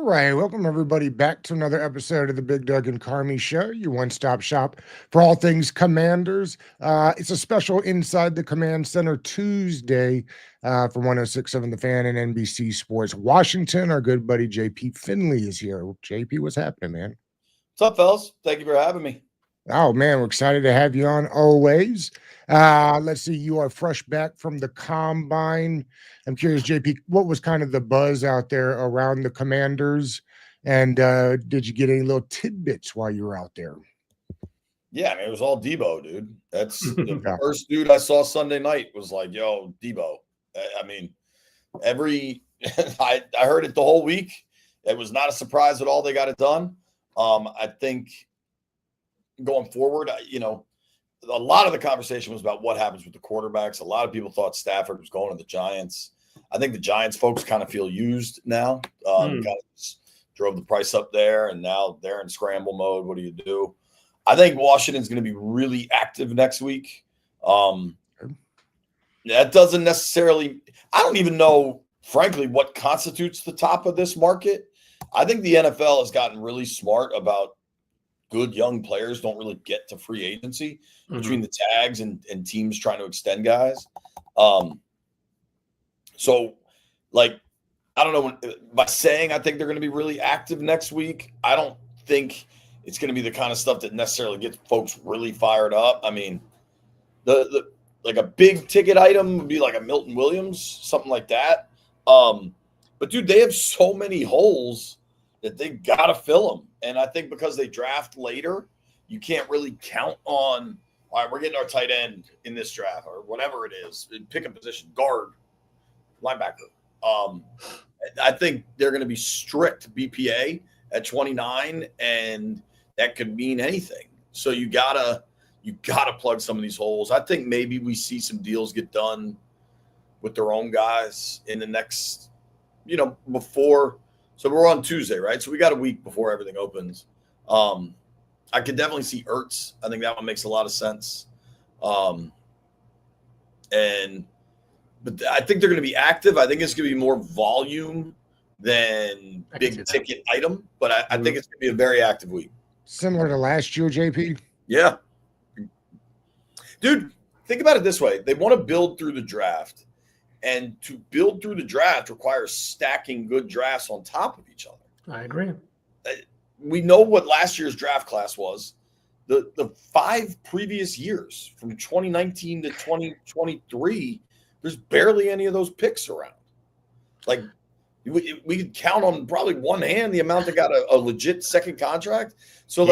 All right, welcome everybody back to another episode of the Big Doug and Carmi Show, your one-stop shop for all things Commanders. It's a special Inside the Command Center Tuesday from 106.7 The Fan and NBC Sports Washington. Our good buddy JP Finlay is here. JP, what's happening, man? What's up, fellas? Thank you for having me. Oh man, we're excited to have you on always. Let's see, you are fresh back from the combine. I'm curious, JP, what was kind of the buzz out there around the Commanders? And did you get any little tidbits while you were out there? Yeah, I mean, it was all Debo, dude. That's the Yeah. first dude I saw Sunday night was like, yo, Debo. I mean, I heard it the whole week. It was not a surprise at all they got it done. I think going forward, a lot of the conversation was about what happens with the quarterbacks. A lot of people thought Stafford was going to the Giants. I think the Giants folks kind of feel used now. Kind of drove the price up there, and now they're in scramble mode. What do you do? I think Washington's going to be really active next week. That doesn't necessarily – I don't even know, frankly, what constitutes the top of this market. I think the NFL has gotten really smart about good young players don't really get to free agency between the tags and teams trying to extend guys. So, I don't know. By saying I think they're going to be really active next week, I don't think it's going to be the kind of stuff that necessarily gets folks really fired up. I mean, like a big ticket item would be like a Milton Williams, something like that. But, dude, they have so many holes that they got to fill them. And I think because they draft later, you can't really count on, all right, we're getting our tight end in this draft or whatever it is. Pick a position, guard, linebacker. I think they're going to be strict BPA at 29, and that could mean anything. So you gotta plug some of these holes. I think maybe we see some deals get done with their own guys in the next, before. So we're on Tuesday, right? So we got a week before everything opens. I could definitely see Ertz. I think that one makes a lot of sense. But I think they're going to be active. I think it's going to be more volume than big ticket item. But I think it's going to be a very active week. Similar to last year, JP? Yeah. Dude, think about it this way. They want to build through the draft. And to build through the draft requires stacking good drafts on top of each other. I agree. We know what last year's draft class was. The 5 previous years, from 2019 to 2023, there's barely any of those picks around. Like, we could count on probably one hand the amount that got a legit second contract. So,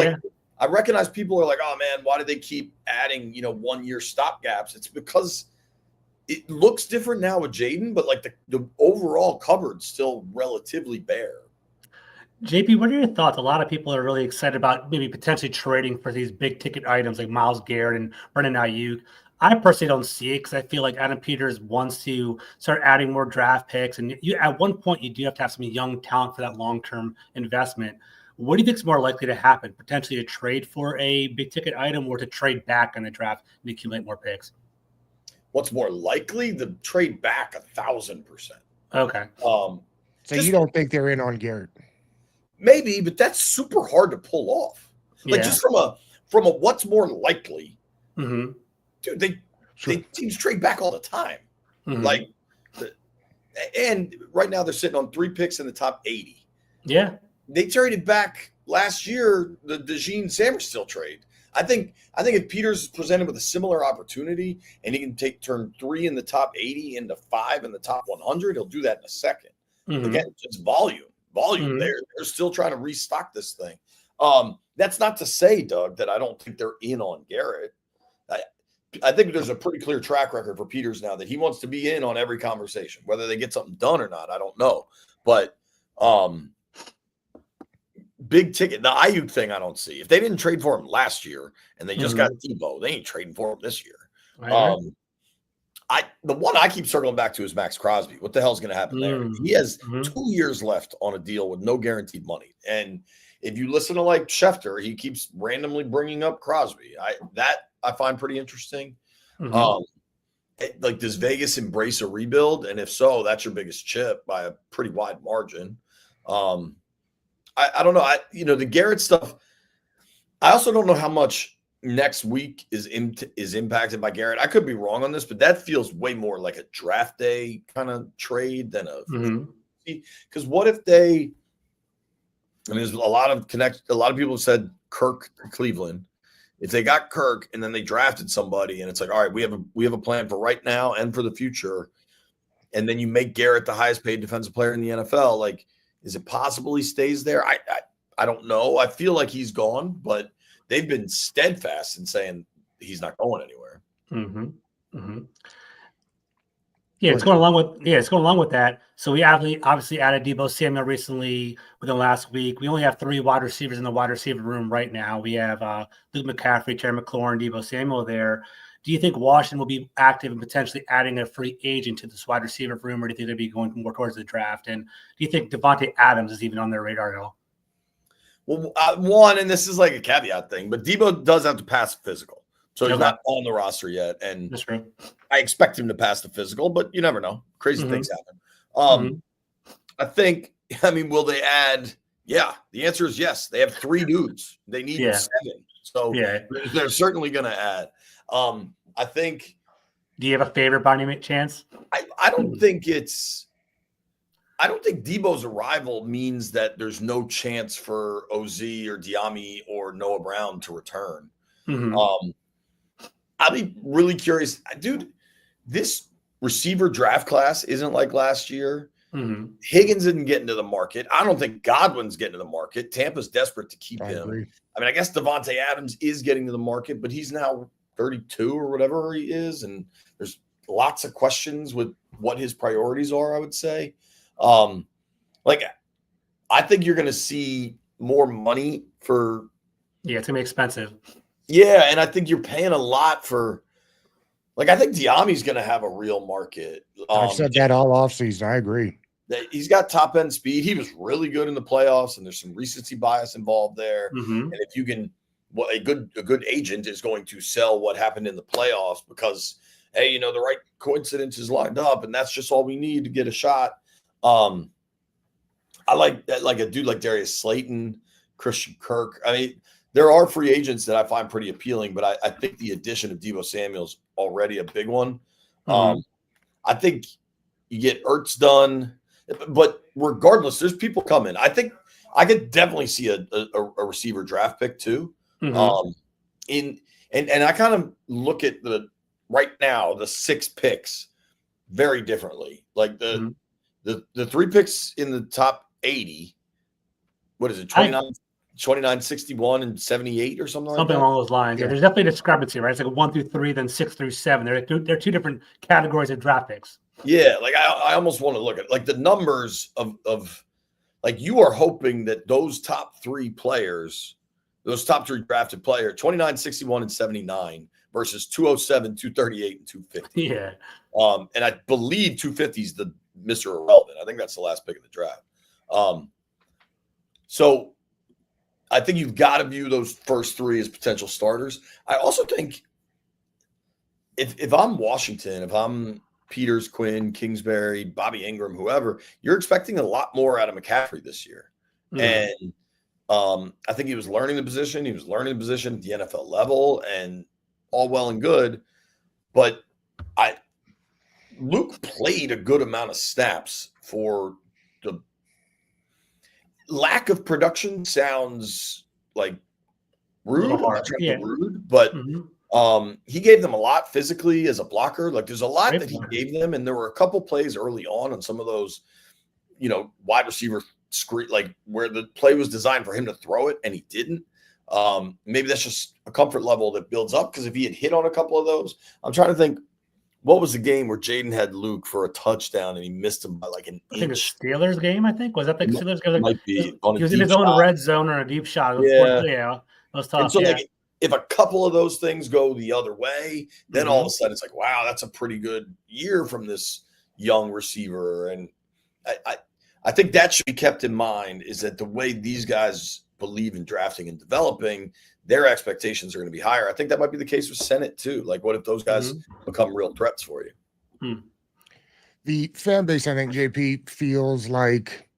I recognize people are like, oh, man, why do they keep adding, 1-year stopgaps? It's because it looks different now with Jaden, but the overall cupboard's still relatively bare. JP, what are your thoughts? A lot of people are really excited about maybe potentially trading for these big ticket items like Myles Garrett and Brandon Ayuk. I personally don't see it because I feel like Adam Peters wants to start adding more draft picks. And at one point, you do have to have some young talent for that long-term investment. What do you think is more likely to happen? Potentially to trade for a big ticket item or to trade back in the draft and accumulate more picks? What's more likely? The trade back 1,000%. Okay. So you don't think they're in on Garrett? Maybe, but that's super hard to pull off. Just from a what's more likely, dude, they teams trade back all the time. And right now they're sitting on 3 picks in the top 80. Yeah. They traded back last year, the DeJean Samuel trade. I think if Peters is presented with a similar opportunity and he can turn 3 in the top 80 into 5 in the top 100, he'll do that in a second. Again, it's volume. They're still trying to restock this thing. That's not to say, Doug, that I don't think they're in on Garrett. I think there's a pretty clear track record for Peters now that he wants to be in on every conversation. Whether they get something done or not, I don't know. But big ticket, the Ayuk thing, I don't see. If they didn't trade for him last year and they just got Debo, they ain't trading for him this year. The one I keep circling back to is Max Crosby. What the hell's going to happen there? He has 2 years left on a deal with no guaranteed money. And if you listen to Schefter, he keeps randomly bringing up Crosby. I find pretty interesting. Does Vegas embrace a rebuild? And if so, that's your biggest chip by a pretty wide margin. I don't know. The Garrett stuff. I also don't know how much next week is impacted by Garrett. I could be wrong on this, but that feels way more like a draft day kind of trade than because what if they? I mean, there's a lot of people have said Kirk to Cleveland. If they got Kirk and then they drafted somebody, and it's like, all right, we have a plan for right now and for the future, and then you make Garrett the highest paid defensive player in the NFL, like, is it possible he stays there? I don't know. I feel like he's gone, but they've been steadfast in saying he's not going anywhere. Yeah, it's going along with that. So we obviously added Deebo Samuel recently within the last week. We only have 3 wide receivers in the wide receiver room right now. We have Luke McCaffrey, Terry McLaurin, Deebo Samuel there. Do you think Washington will be active in potentially adding a free agent to this wide receiver room, or do you think they'll be going more towards the draft? And do you think Devontae Adams is even on their radar at all? Well, one, and this is like a caveat thing, but Deebo does have to pass physical. So he's not on the roster yet. And that's true. I expect him to pass the physical, but you never know. Crazy things happen. I think, will they add? Yeah, the answer is yes. They have 3 dudes. They need 7. So they're certainly going to add. I think. Do you have a favorite by any chance? I don't think Deebo's arrival means that there's no chance for OZ or Diami or Noah Brown to return. I'll be really curious. Dude, this receiver draft class isn't like last year. Higgins isn't getting to the market. I don't think Godwin's getting to the market. Tampa's desperate to keep him. Agree. I guess Devontae Adams is getting to the market, but he's now 32 or whatever he is, and there's lots of questions with what his priorities are, I would say. I think you're going to see more money for. Yeah, it's going to be expensive. Yeah, and I think you're paying a lot for. I think Diami's going to have a real market. I've said that all offseason. I agree. He's got top end speed. He was really good in the playoffs, and there's some recency bias involved there. And if you can, a good agent is going to sell what happened in the playoffs because, hey, the right coincidences lined up, and that's just all we need to get a shot. I like a dude like Darius Slayton, Christian Kirk. There are free agents that I find pretty appealing, but I think the addition of Deebo Samuel's already a big one. I think you get Ertz done, but regardless, there's people coming. I think I could definitely see a receiver draft pick too. And I kind of look at right now the 6 picks very differently. Like the 3 picks in the top 80. What is it? 29, 61, and 78 or something like that? Along those lines. Yeah, there's definitely a discrepancy, right? It's like 1 through 3, then 6 through 7. They're 2 different categories of draft picks. Yeah, I almost want to look at the numbers of you are hoping that those top 3 players, those top 3 drafted players, 29, 61, and 79 versus 207, 238, and 250. Yeah. And I believe 250 is the Mr. Irrelevant. I think that's the last pick of the draft. So I think you've got to view those first 3 as potential starters. I also think if I'm Washington, if I'm Peters, Quinn, Kingsbury, Bobby Ingram, whoever, you're expecting a lot more out of McCaffrey this year. And I think he was learning the position. He was learning the position at the NFL level and all well and good. But Luke played a good amount of snaps for the lack of production sounds like rude. Rude, but he gave them a lot physically as a blocker. There's a lot that he gave them, and there were a couple plays early on some of those, wide receiver screen, where the play was designed for him to throw it and he didn't. Maybe that's just a comfort level that builds up because if he had hit on a couple of those, I'm trying to think. What was the game where Jaden had Luke for a touchdown and he missed him by an inch? I think the Steelers game, was that the Steelers game? Might be. He was in his own red zone or a deep shot. It was tough. And so, if a couple of those things go the other way, then all of a sudden it's like, wow, that's a pretty good year from this young receiver. And I think that should be kept in mind is that the way these guys believe in drafting and developing, their expectations are going to be higher. I think that might be the case with Senate too. What if those guys become real threats for you? The fan base, I think, JP, feels like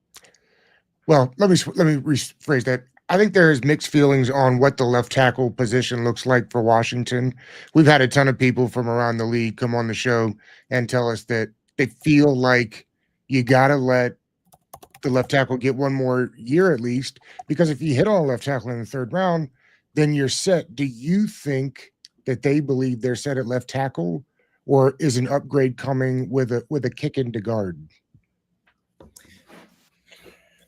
Well, let me rephrase that. I think there's mixed feelings on what the left tackle position looks like for Washington. We've had a ton of people from around the league come on the show and tell us that they feel like you got to let the left tackle get one more year at least, because if you hit on a left tackle in the third round, then you're set. Do you think that they believe they're set at left tackle, or is an upgrade coming with a kick into guard?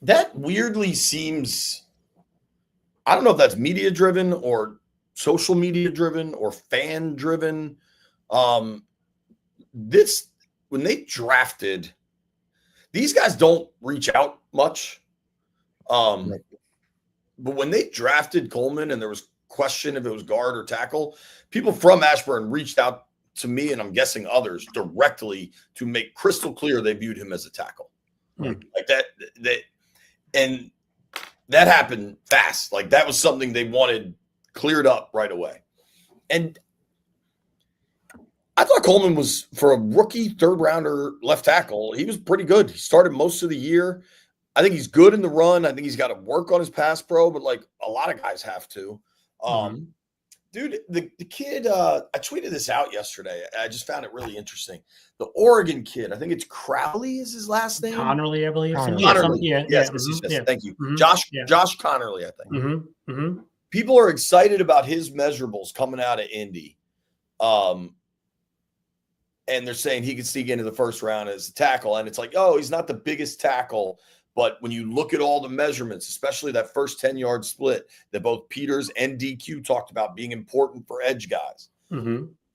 That weirdly seems, I don't know if that's media driven or social media driven or fan driven. This, when they drafted, these guys don't reach out much. But when they drafted Coleman and there was question if it was guard or tackle, people from Ashburn reached out to me, and I'm guessing others, directly to make crystal clear they viewed him as a tackle. Like that and that happened fast. Like that was something they wanted cleared up right away. And I thought Coleman was, for a rookie third rounder left tackle, he was pretty good. He started most of the year. I think he's good in the run. I think he's got to work on his pass pro, but like a lot of guys have to. Dude, the kid, I tweeted this out yesterday. I just found it really interesting. The Oregon kid, I think it's Crowley is his last name. Connerly, I believe. Connerly. Yes. Thank you. Josh Connerly, I think. People are excited about his measurables coming out of Indy. And they're saying he could sneak into the first round as a tackle. And it's like, oh, he's not the biggest tackle. But when you look at all the measurements, especially that first 10-yard split that both Peters and DQ talked about being important for edge guys,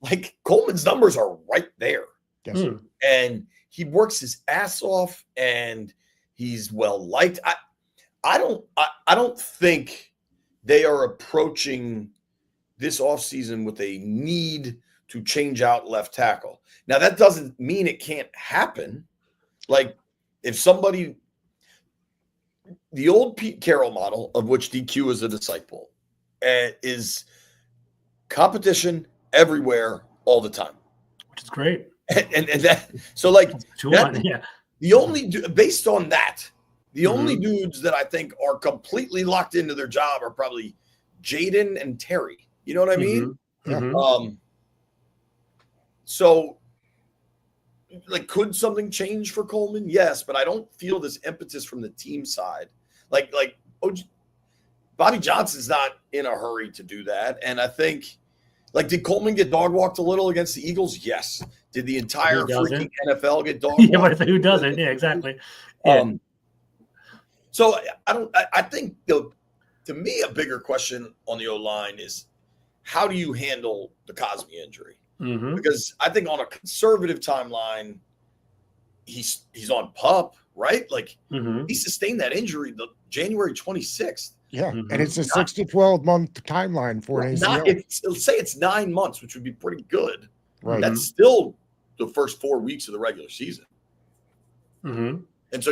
like Coleman's numbers are right there. Yes. And he works his ass off, and he's well liked. I don't think they are approaching this offseason with a need to change out left tackle. Now, that doesn't mean it can't happen. Like if somebody – the old Pete Carroll model, of which DQ is a disciple, is competition everywhere all the time, which is great. And that, so like that, the only based on that, the only dudes that I think are completely locked into their job are probably Jaden and Terry. You know what I mean? So like, could something change for Coleman? Yes, but I don't feel this impetus from the team side. Like Bobby Johnson's not in a hurry to do that. And I think, like, did Coleman get dog walked a little against the Eagles? Yes. Did the entire freaking NFL get dog walked? Yeah, but who doesn't? Yeah, exactly. Yeah. So I think to me, a bigger question on the O-line is, how do you handle the Cosmi injury? Because I think on a conservative timeline, he's on PUP, right? Like he sustained that injury the January 26th. Yeah, and it's a 6 to 12 month timeline for an ACL. Let's say it's 9 months, which would be pretty good. Right. That's still the first 4 weeks of the regular season. And that's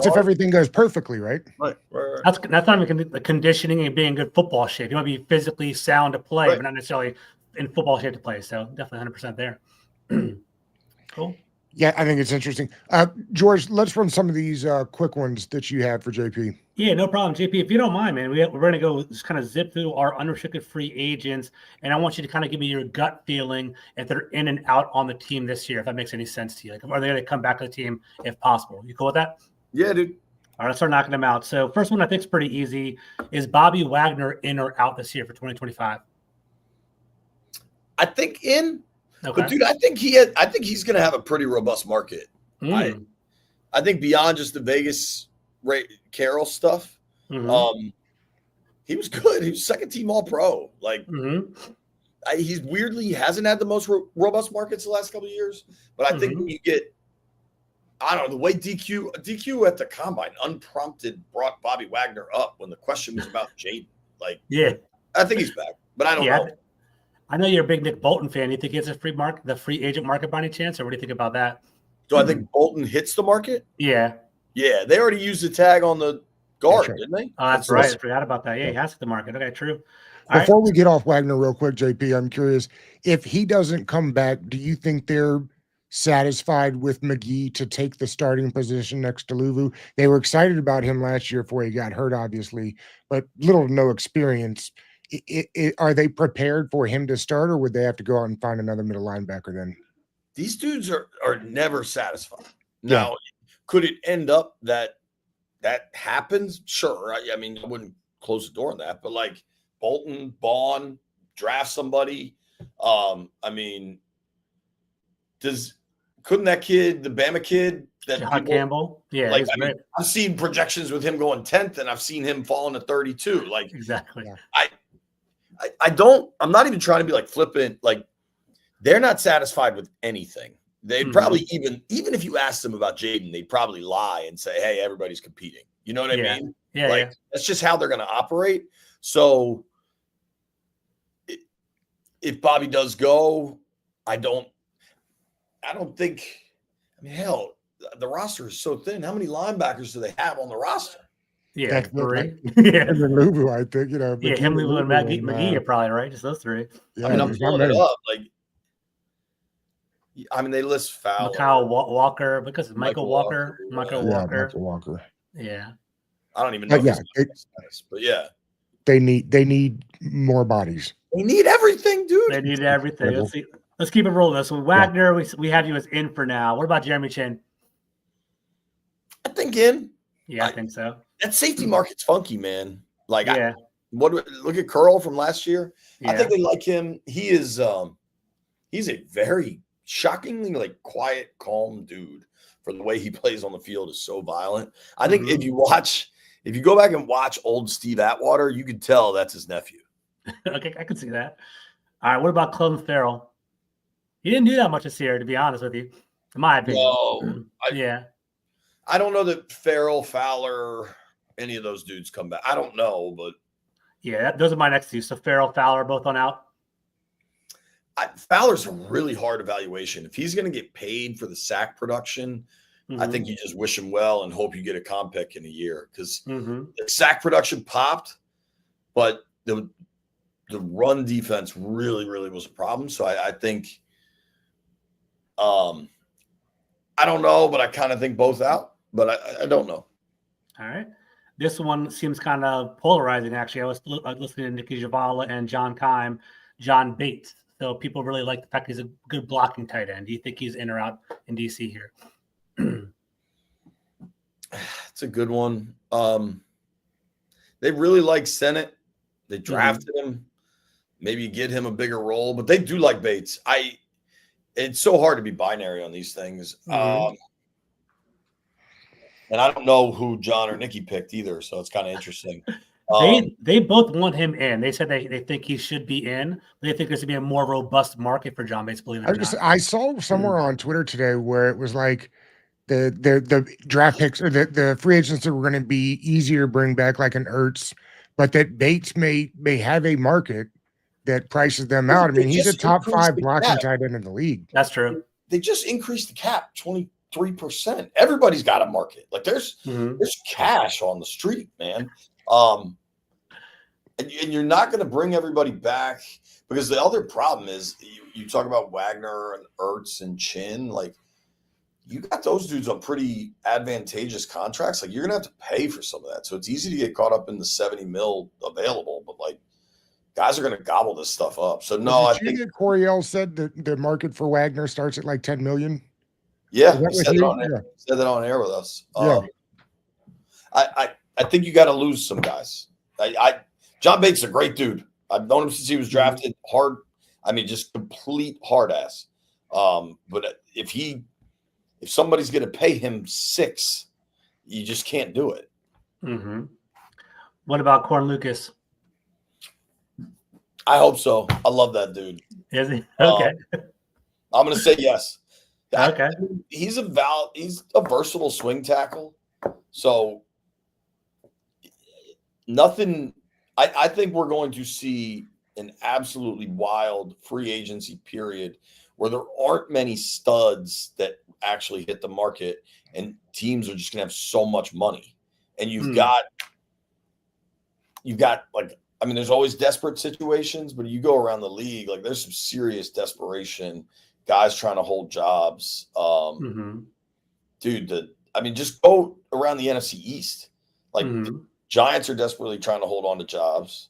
if everything goes perfectly, right? Right. That's not even the conditioning and being in good football shape. You might be physically sound to play, but not necessarily in football shape to play. So definitely 100% there. Cool. Yeah, I think it's interesting. George, let's run some of these quick ones that you had for JP. Yeah, no problem, JP. If you don't mind, man, we're going to go just kind of zip through our unrestricted free agents, and I want you to kind of give me your gut feeling if they're in and out on the team this year, if that makes any sense to you. Like, are they going to come back to the team if possible? You cool with that? Yeah, dude. All right, let's start knocking them out. So first one I think is pretty easy. Is Bobby Wagner in or out this year for 2025? I think in. Okay. But dude, I think he's going to have a pretty robust market. I think beyond just the Vegas Carroll stuff, he was good. He was second team All Pro. Like he hasn't had the most robust markets the last couple of years. But I think when you get, I don't know, the way DQ at the combine unprompted brought Bobby Wagner up when the question was about Jaden. Like, I think he's back, but I don't know. I know you're a big Nick Bolton fan. Do you think he hits the free agent market by any chance, or what do you think about that? Do I think Bolton hits the market? Yeah. Yeah, they already used the tag on the guard, didn't they? Oh, that's right. I forgot about that. Yeah, he has hit the market. Okay, true. Before we get off Wagner real quick, JP, I'm curious, if he doesn't come back, do you think they're satisfied with McGee to take the starting position next to Luvu. They were excited about him last year before he got hurt, obviously, but little to no experience. Are they prepared for him to start, or would they have to go out and find another middle linebacker then? These dudes are never satisfied. Yeah. Now, could it end up that happens? Sure. I mean, I wouldn't close the door on that, but like Bolton, Bond, draft somebody. I mean, couldn't that kid, the Bama kid, that John Campbell? Yeah, like, I've seen projections with him going 10th, and I've seen him falling to 32. Like, exactly. I'm not even trying to be like flippant. Like, they're not satisfied with anything. They'd probably even if you asked them about Jaden, they'd probably lie and say, "Hey, everybody's competing." You know what I mean? Yeah, like that's just how they're going to operate. So if Bobby does go, I don't think. I mean, hell, the roster is so thin. How many linebackers do they have on the roster? Yeah, three. Yeah, and then Luvu, I think. Yeah, him, Luvu, and McGee are probably right. Just those three. Yeah, I mean, I'm pulling it up. Like, I mean, they list Fowler, Mikal Walker, because Michael Walker. Michael Walker. Yeah. I don't even know. But yeah, they need more bodies. They need everything, dude. They need everything. Let's keep it rolling. So Wagner, we have you as in for now. What about Jeremy Chin? I think in. Yeah, I think so. That safety market's funky, man. Like, yeah. Look at Curl from last year. Yeah. I think they like him. He is he's a very shockingly like quiet, calm dude for the way he plays on the field is so violent. I think if you go back and watch old Steve Atwater, you could tell that's his nephew. Okay, I can see that. All right, what about Clelin Ferrell? He didn't do that much this year, to be honest with you, in my opinion. No, I don't know that Ferrell, Fowler, any of those dudes come back. I don't know, but yeah, those are my next two. So Ferrell, Fowler, both on out. Fowler's a really hard evaluation. If he's going to get paid for the sack production, I think you just wish him well and hope you get a comp pick in a year because the sack production popped, but the run defense really, really was a problem. So I think, I don't know, but I kind of think both out, but I don't know. All right. This one seems kind of polarizing, actually. I was listening to Nikki Javala and John Keim, John Bates. So people really like the fact he's a good blocking tight end. Do you think he's in or out in DC here? It's a good one. They really like Sennett. They drafted him. Maybe get him a bigger role, but they do like Bates. It's so hard to be binary on these things. And I don't know who John or Nikki picked either, so it's kind of interesting. They both want him in. They said they think he should be in. They think there's going to be a more robust market for John Bates, believe it or not. I saw somewhere on Twitter today where it was like the draft picks or the free agents that were going to be easier to bring back, like an Ertz, but that Bates may have a market that prices them out. I mean, he's a top 5 blocking tight end in the league. That's true. They just increased the cap 23%. Everybody's got a market. Like there's cash on the street, man. And you're not going to bring everybody back because the other problem is you talk about Wagner and Ertz and Chin. Like you got those dudes on pretty advantageous contracts. Like you're going to have to pay for some of that. So it's easy to get caught up in the 70 mil available, but like guys are going to gobble this stuff up. So no, I think Coryell said that the market for Wagner starts at like 10 million. Yeah. He said that on air with us. I think you got to lose some guys. John Bates is a great dude. I've known him since he was drafted. Hard, I mean, just complete hard ass. But if somebody's going to pay him 6, you just can't do it. What about Corn Lucas? I hope so. I love that dude. Is he? Okay. I'm going to say yes. Okay. He's a versatile swing tackle. So nothing. I think we're going to see an absolutely wild free agency period where there aren't many studs that actually hit the market, and teams are just going to have so much money. And you've got like, I mean, there's always desperate situations, but you go around the league, like there's some serious desperation. guys trying to hold jobs. Mm-hmm. Dude, just go around the NFC East. Like Mm-hmm. the Giants are desperately trying to hold on to jobs.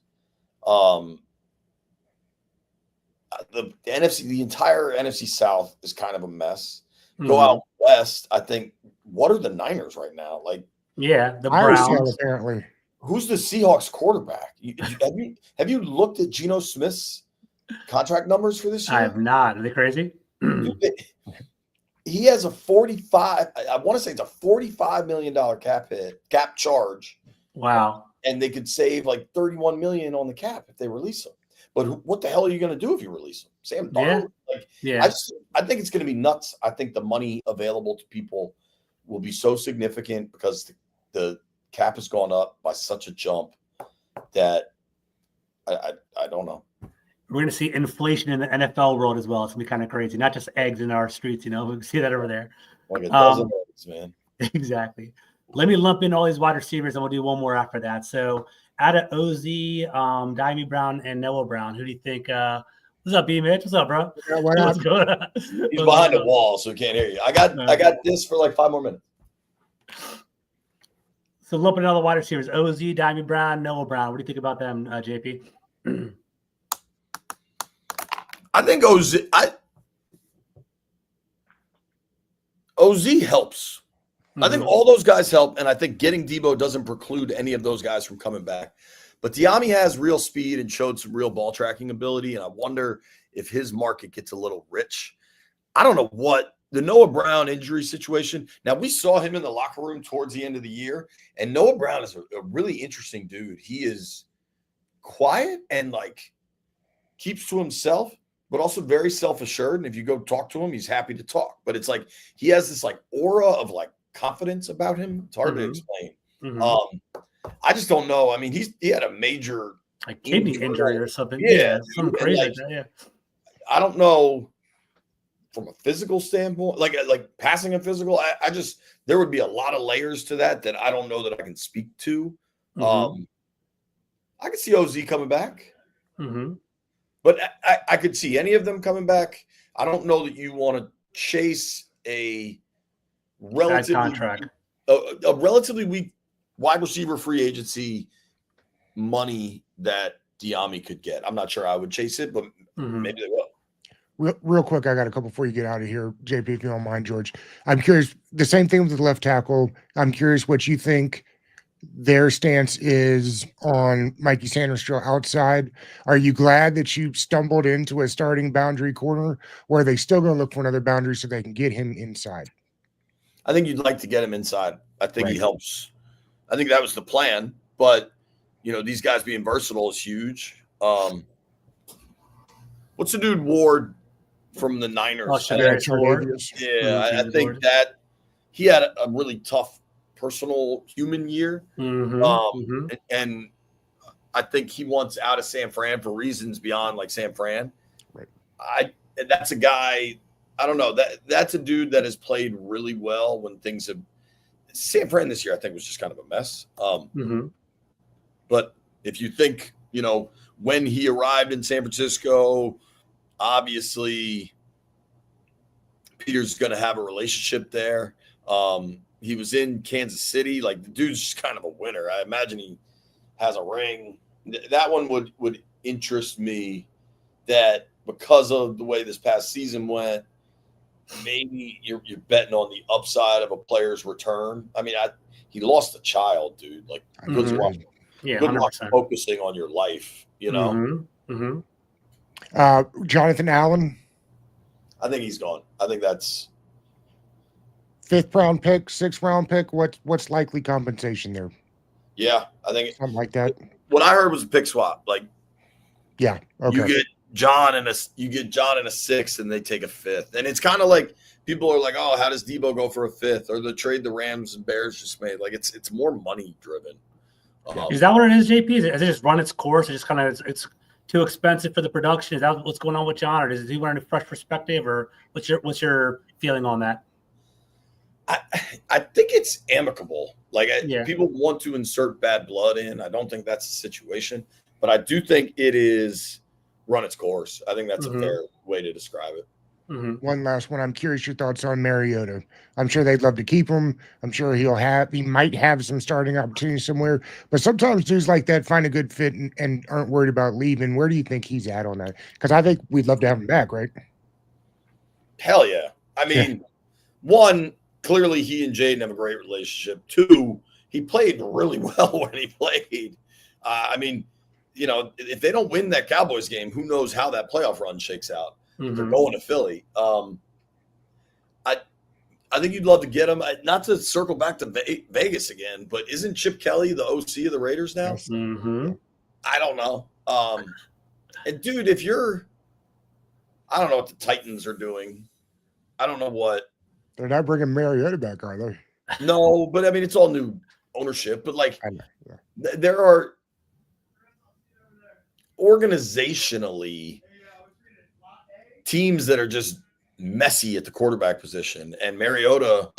The NFC, the entire NFC South is kind of a mess. Go Mm-hmm. out west. I think. What are the Niners right now? Like, Yeah, the IRCL Browns. apparently. who's the Seahawks quarterback? Have you looked at Geno Smith's contract numbers for this I year? have not. Are they crazy? Dude, he has a 45. I want to say it's a $45 million cap charge. Wow. And they could save like 31 million on the cap if they release him. But what the hell are you going to do if you release him? Sam Darnold? Like, Yeah. I think it's going to be nuts. I think the money available to people will be so significant because the cap has gone up by such a jump that I don't know. We're going to see inflation in the NFL world as well. It's going to be kind of crazy. Not just eggs in our streets, we can see that over there. Like a dozen eggs, man. Exactly. Let me lump in all these wide receivers, and we'll do one more after that. So out of OZ, Diamie Brown, and Noah Brown, who do you think? What's up, B Mitch? What's up, bro? What's going on? He's behind the wall, so he can't hear you. I got this for like 5 more minutes. So lumping in all the wide receivers: OZ, Diamie Brown, Noah Brown. What do you think about them, JP? I think OZ helps. I think all those guys help, and I think getting Debo doesn't preclude any of those guys from coming back. But Diami has real speed and showed some real ball tracking ability, and I wonder if his market gets a little rich. I don't know what the Noah Brown injury situation. Now, we saw him in the locker room towards the end of the year, and Noah Brown is a really interesting dude. He is quiet and like keeps to himself, but also very self-assured. And if you go talk to him, he's happy to talk. But it's like he has this like aura of like confidence about him. It's hard to explain. I just don't know. I mean, he had a major like kidney injury or something. Yeah, something crazy like that. Yeah. I don't know from a physical standpoint, like passing a physical. I just there would be a lot of layers to that I don't know that I can speak to. I could see OZ coming back. But I could see any of them coming back. I don't know that you want to chase a relatively weak wide receiver free agency money that Diami could get. I'm not sure I would chase it, but maybe they will. Real quick, I got a couple before you get out of here, JP, if you don't mind, George. I'm curious, the same thing with the left tackle. I'm curious what you think their stance is on Mikey Sanders outside. Are you glad that you stumbled into a starting boundary corner, or are they still going to look for another boundary so they can get him inside? I think you'd like to get him inside. I think he helps. I think that was the plan, but these guys being versatile is huge. What's the dude Ward from the Niners? Yeah, I think that he had a really tough personal human year. And I think he wants out of San Fran for reasons beyond like San Fran. Right. That's a guy, I don't know, that's a dude that has played really well when things have San Fran this year, I think was just kind of a mess. But if you think, when he arrived in San Francisco, obviously Peter's going to have a relationship there. He was in Kansas City. Like, the dude's just kind of a winner. I imagine he has a ring. That one would interest me, that because of the way this past season went, maybe you're betting on the upside of a player's return. I mean, he lost a child, dude. Like, good luck. Yeah, good luck focusing on your life, Jonathan Allen. I think he's gone. I think that's 5th round pick, 6th round pick. What's likely compensation there? Yeah, I think something like that. What I heard was a pick swap. Like, yeah, okay. You get John in a 6th, and they take a 5th, and it's kind of like people are like, "Oh, how does Debo go for a 5th?" Or the trade the Rams and Bears just made. Like, it's more money driven. Is that what it is, JP? Has it just run its course? It's just kind of it's too expensive for the production. Is that what's going on with John, or does he want a fresh perspective, or what's your feeling on that? I think it's amicable. Like, people want to insert bad blood in. I don't think that's the situation, but I do think it is run its course. I think that's a fair way to describe it. One last one. I'm curious your thoughts on Mariota. I'm sure they'd love to keep him. I'm sure he might have some starting opportunities somewhere. But sometimes dudes like that find a good fit and aren't worried about leaving. Where do you think he's at on that? Because I think we'd love to have him back, right? Hell yeah. I mean, one, clearly he and Jaden have a great relationship. Two, he played really well when he played. I mean, if they don't win that Cowboys game, who knows how that playoff run shakes out? They're going to Philly. I think you'd love to get him. Not to circle back to Vegas again, but isn't Chip Kelly the OC of the Raiders now? Yes. I don't know. And dude, I don't know what the Titans are doing. I don't know what. They're not bringing Mariota back, are they? No, but I mean, it's all new ownership. But like, I know. Yeah. there are organizationally teams that are just messy at the quarterback position, and Mariota,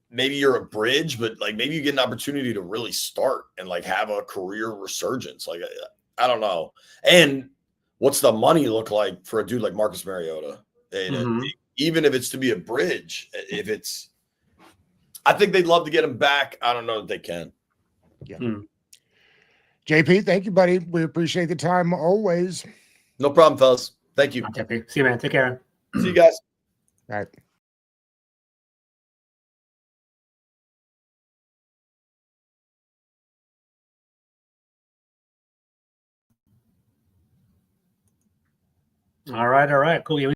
maybe you're a bridge, but like maybe you get an opportunity to really start and like have a career resurgence. Like, I don't know. And what's the money look like for a dude like Marcus Mariota? And even if it's to be a bridge, I think they'd love to get him back. I don't know that they can. Yeah. JP, thank you, buddy. We appreciate the time always. No problem, fellas. Thank you. See you, man. Take care. See you guys. All right. All right. Cool. Yeah,